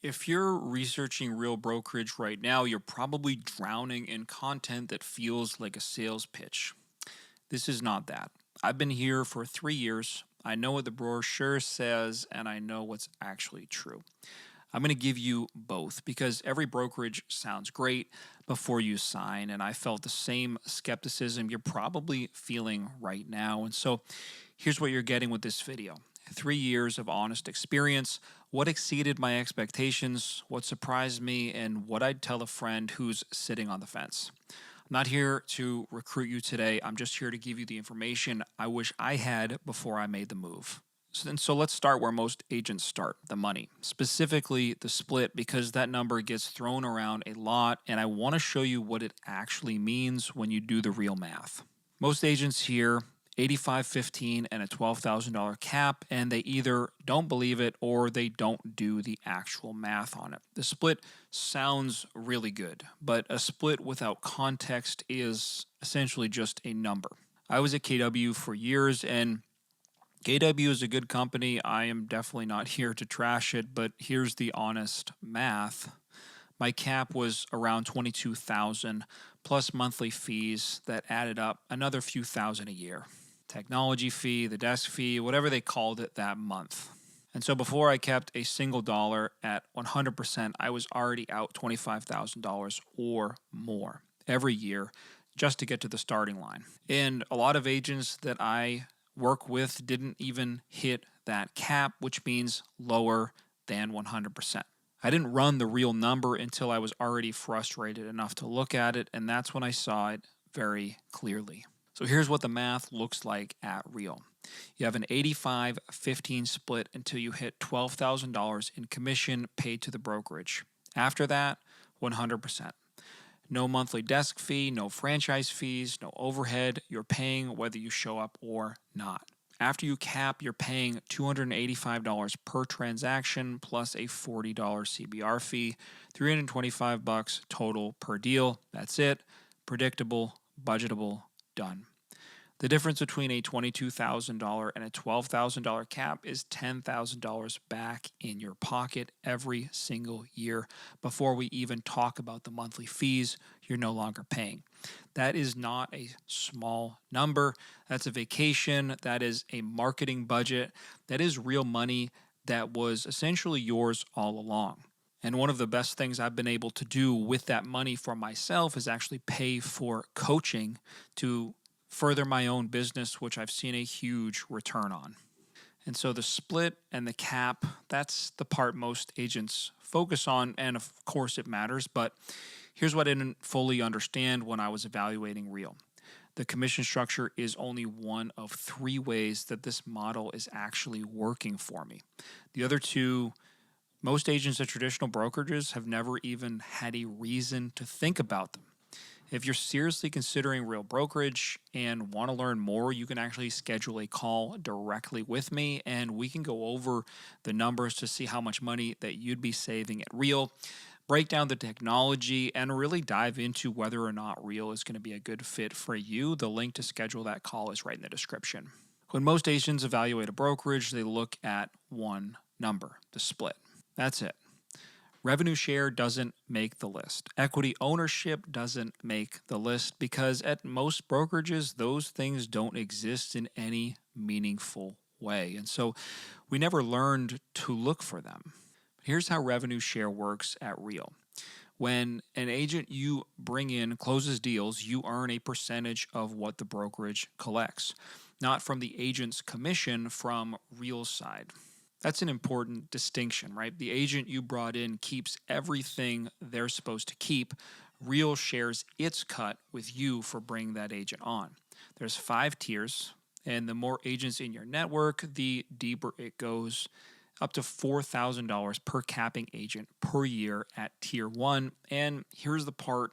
If you're researching real brokerage right now, you're probably drowning in content that feels like a sales pitch. This is not that. I've been here for 3 years. I know what the brochure says, and I know what's actually true. I'm going to give you both because every brokerage sounds great before you sign, and I felt the same skepticism you're probably feeling right now. And so here's what you're getting with this video: 3 years of honest experience, what exceeded my expectations, what surprised me, and what I'd tell a friend who's sitting on the fence. I'm not here to recruit you today. I'm just here to give you the information I wish I had before I made the move. So let's start where most agents start: the money, specifically the split, because that number gets thrown around a lot, and I want to show you what it actually means when you do the real math. Most agents hear 85-15 and a $12,000 cap, and they either don't believe it or they don't do the actual math on it. The split sounds really good, but a split without context is essentially just a number. I was at KW for years, and KW is a good company. I am definitely not here to trash it, but here's the honest math. My cap was around 22,000 plus monthly fees that added up another few thousand a year. Technology fee, the desk fee, whatever they called it that month. And so before I kept a single dollar at 100%, I was already out $25,000 or more every year just to get to the starting line. And a lot of agents that I work with didn't even hit that cap, which means lower than 100%. I didn't run the real number until I was already frustrated enough to look at it, and that's when I saw it very clearly. So here's what the math looks like at real. You have an 85-15 split until you hit $12,000 in commission paid to the brokerage. After that, 100%. No monthly desk fee, no franchise fees, no overhead. You're paying whether you show up or not. After you cap, you're paying $285 per transaction plus a $40 CBR fee, $325 total per deal. That's it. Predictable, budgetable, done. The difference between a $22,000 and a $12,000 cap is $10,000 back in your pocket every single year before we even talk about the monthly fees you're no longer paying. That is not a small number. That's a vacation. That is a marketing budget. That is real money that was essentially yours all along. And one of the best things I've been able to do with that money for myself is actually pay for coaching to further my own business, which I've seen a huge return on. And so the split and the cap, that's the part most agents focus on. And of course it matters, but here's what I didn't fully understand when I was evaluating real. The commission structure is only one of three ways that this model is actually working for me. The other two, most agents at traditional brokerages have never even had a reason to think about them. If you're seriously considering real brokerage and want to learn more, you can actually schedule a call directly with me, and we can go over the numbers to see how much money that you'd be saving at real, break down the technology, and really dive into whether or not real is going to be a good fit for you. The link to schedule that call is right in the description. When most agents evaluate a brokerage, they look at one number, the split. That's it. Revenue share doesn't make the list. Equity ownership doesn't make the list because at most brokerages, those things don't exist in any meaningful way. And so we never learned to look for them. Here's how revenue share works at real. When an agent you bring in closes deals, you earn a percentage of what the brokerage collects, not from the agent's commission, from real's side. That's an important distinction, right? The agent you brought in keeps everything they're supposed to keep. Real shares its cut with you for bringing that agent on. There's 5 tiers, and the more agents in your network, the deeper it goes, up to $4,000 per capping agent per year at tier 1. And here's the part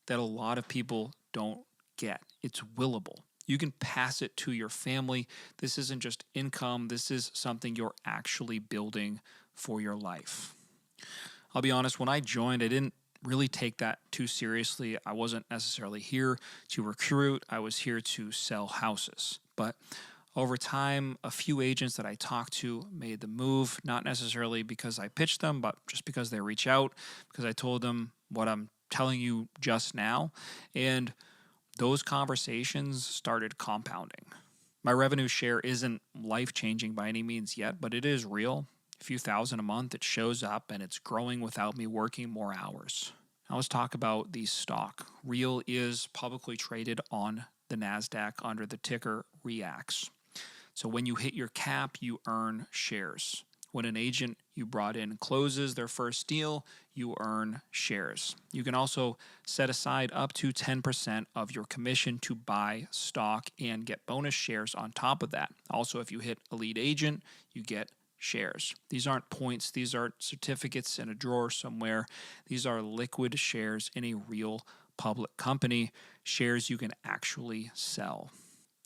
that a lot of people don't get. It's willable. You can pass it to your family. This isn't just income. This is something you're actually building for your life. I'll be honest, when I joined, I didn't really take that too seriously. I wasn't necessarily here to recruit. I was here to sell houses. But Over time, a few agents that I talked to made the move, not necessarily because I pitched them, but just because they reach out, because I told them what I'm telling you just now. And those conversations started compounding. My revenue share isn't life-changing by any means yet, but it is real. A few thousand a month, it shows up, and it's growing without me working more hours. Now let's talk about the stock. Real is publicly traded on the NASDAQ under the ticker REAX. So when you hit your cap, you earn shares. When an agent you brought in closes their first deal, you earn shares. You can also set aside up to 10% of your commission to buy stock and get bonus shares on top of that. Also, if you hit a lead agent, you get shares. These aren't points, these aren't certificates in a drawer somewhere. These are liquid shares in a real public company, shares you can actually sell.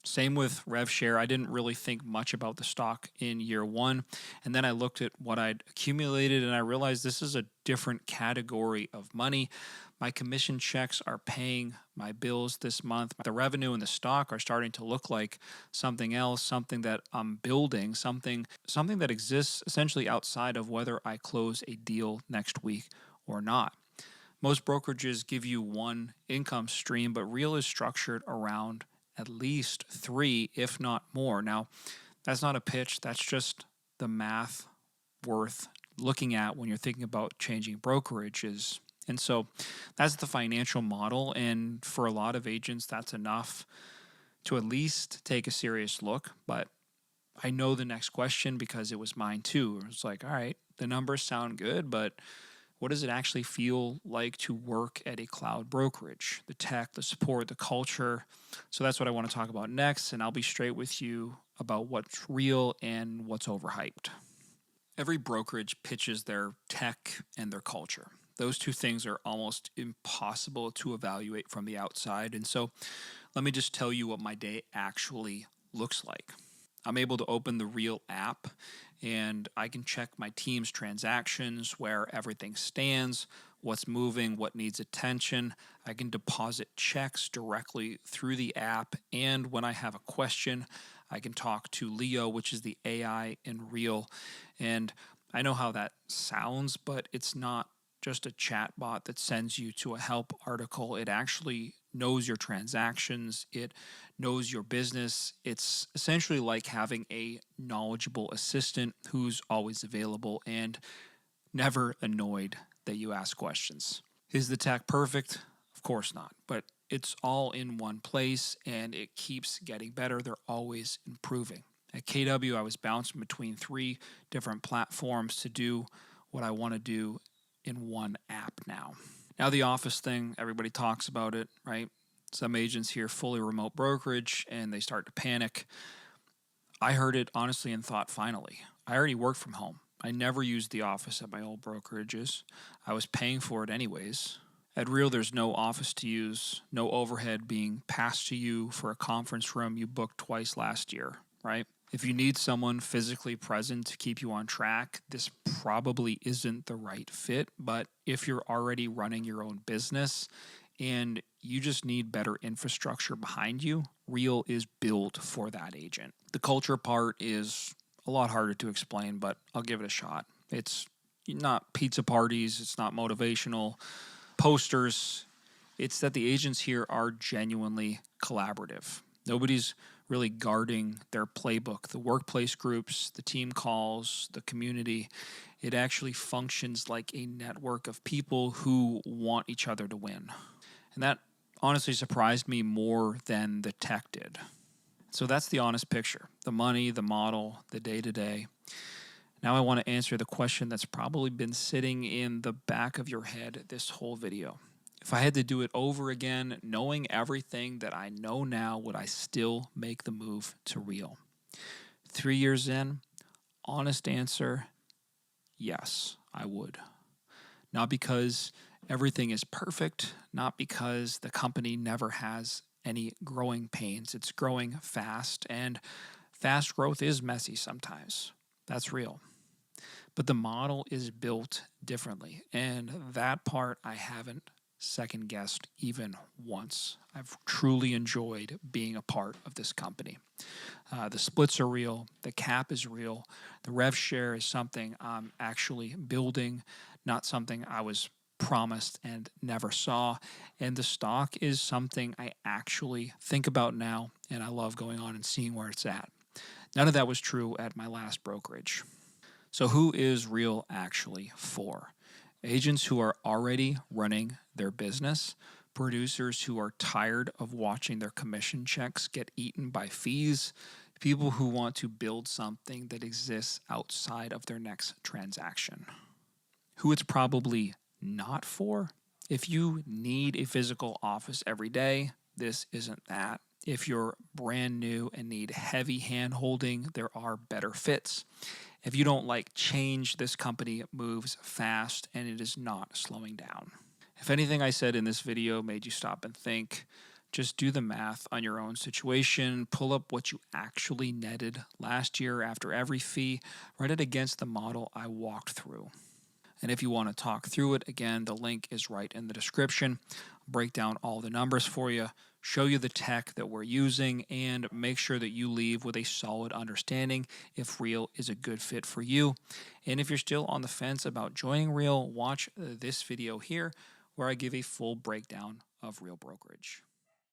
Same with rev share. I didn't really think much about the stock in year one. And then I looked at what I'd accumulated and I realized this is a different category of money. My commission checks are paying my bills this month. The revenue and the stock are starting to look like something else, something that I'm building, something that exists essentially outside of whether I close a deal next week or not. Most brokerages give you one income stream, but Real is structured around at least 3, if not more. Now, that's not a pitch. That's just the math worth looking at when you're thinking about changing brokerages. And so that's the financial model. And for a lot of agents, that's enough to at least take a serious look. But I know the next question because it was mine too. It's like, all right, the numbers sound good, but what does it actually feel like to work at a cloud brokerage? The tech, the support, the culture. So that's what I want to talk about next, and I'll be straight with you about what's real and what's overhyped. Every brokerage pitches their tech and their culture. Those two things are almost impossible to evaluate from the outside. And so let me just tell you what my day actually looks like. I'm able to open the Real app and I can check my team's transactions, where everything stands, what's moving, what needs attention. I can deposit checks directly through the app. And when I have a question, I can talk to Leo, which is the AI in Real. And I know how that sounds, but it's not just a chat bot that sends you to a help article. It actually knows your transactions. It knows your business. It's essentially like having a knowledgeable assistant who's always available and never annoyed that you ask questions. Is the tech perfect? Of course not, but it's all in one place and it keeps getting better. They're always improving. At KW, I was bouncing between 3 different platforms to do what I want to do in one app now. Now the office thing, everybody talks about it, right? Some agents hear fully remote brokerage and they start to panic. I heard it honestly and thought, finally, I already work from home. I never used the office at my old brokerages. I was paying for it anyways. At Real, there's no office to use, no overhead being passed to you for a conference room you booked twice last year, right? If you need someone physically present to keep you on track, this probably isn't the right fit. But if you're already running your own business and you just need better infrastructure behind you, Real is built for that agent. The culture part is a lot harder to explain, but I'll give it a shot. It's not pizza parties, it's not motivational posters. It's that the agents here are genuinely collaborative. Nobody's really guarding their playbook. The workplace groups, the team calls, the community, it actually functions like a network of people who want each other to win. And that honestly surprised me more than the tech did. So that's the honest picture. The money, the model, the day-to-day. Now I want to answer the question that's probably been sitting in the back of your head this whole video. If I had to do it over again, knowing everything that I know now, would I still make the move to Real? 3 years in, honest answer, yes, I would. Not because everything is perfect, not because the company never has any growing pains. It's growing fast, and fast growth is messy sometimes. That's real. But the model is built differently, and that part I haven't second guessed even once. I've truly enjoyed being a part of this company. The splits are real, the cap is real, the rev share is something I'm actually building, not something I was promised and never saw. And the stock is something I actually think about now, and I love going on and seeing where it's at. None of that was true at my last brokerage. So, who is Real actually for? Agents who are already running their business, producers who are tired of watching their commission checks get eaten by fees, people who want to build something that exists outside of their next transaction. Who it's probably not for? If you need a physical office every day, this isn't that. If you're brand new and need heavy hand holding, there are better fits. If you don't like change, this company moves fast and it is not slowing down. If anything I said in this video made you stop and think, just do the math on your own situation, pull up what you actually netted last year after every fee, write it against the model I walked through. And if you want to talk through it, again, the link is right in the description. I'll break down all the numbers for you, show you the tech that we're using, and make sure that you leave with a solid understanding if Real is a good fit for you. And if you're still on the fence about joining Real, watch this video here where I give a full breakdown of Real Brokerage.